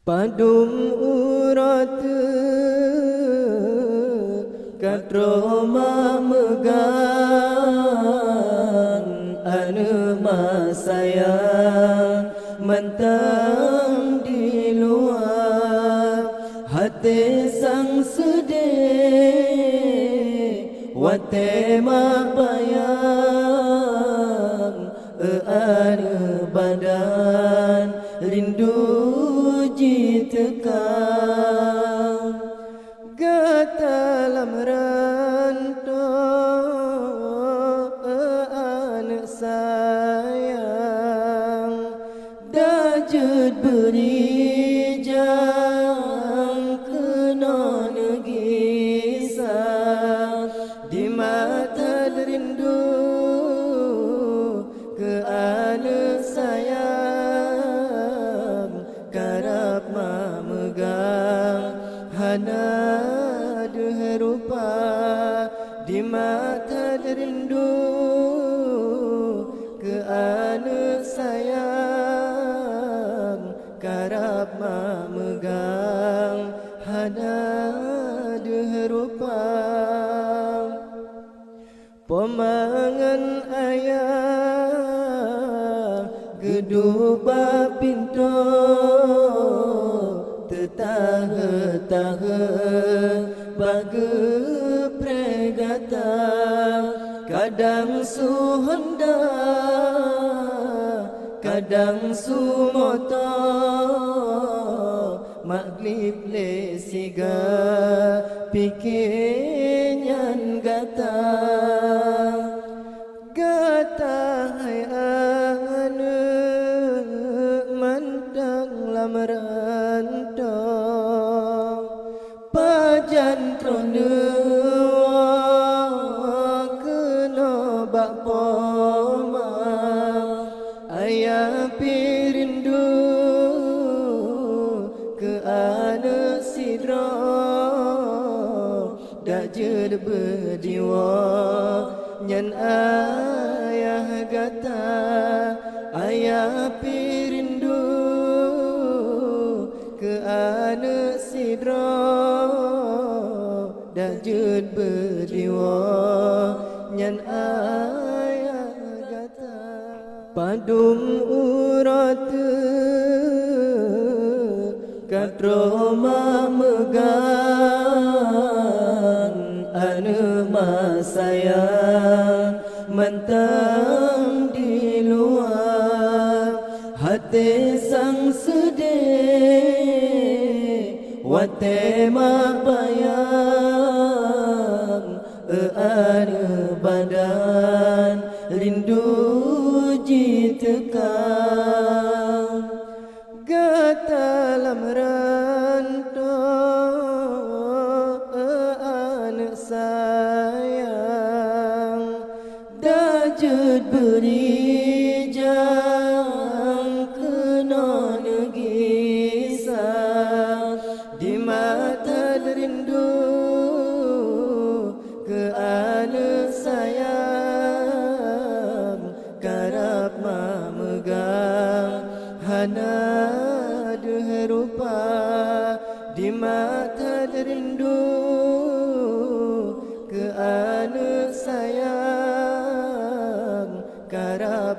Padum urat katroma megang anu masayang mentang di luar hati sang sedih wate mapayang anu badan rindu jitekang gatalam rantau anak sayang dajud beri jang kena negisah di mata rindu ke anak sayang karap memegang hana deh rupa di mata rindu ke anak sayang karap memegang hana deh rupa pemangan ayah gedupa pintu tetahe-tahe bage pregata kadang suhenda kadang sumota maglip le siga pikinyan gata gata hai anu mandang lamrantau pajan tronewa kena bak poma ayah pirindu ke anak sidra dak jed berjiwa nyan ayah gata ayah pirindu ke anak sidra dak jed berjiwa nyan ayah gata padum urat katroma megang anu masayang mentang di luar hati sang sedih wate mapayang anu badan rindu jitekang gatalam rantau anak sayang dajud beri jang kena negisah di mata rindu ke anak sayang karap memegang hana deh rupa di mata rindu ke anak sayang karap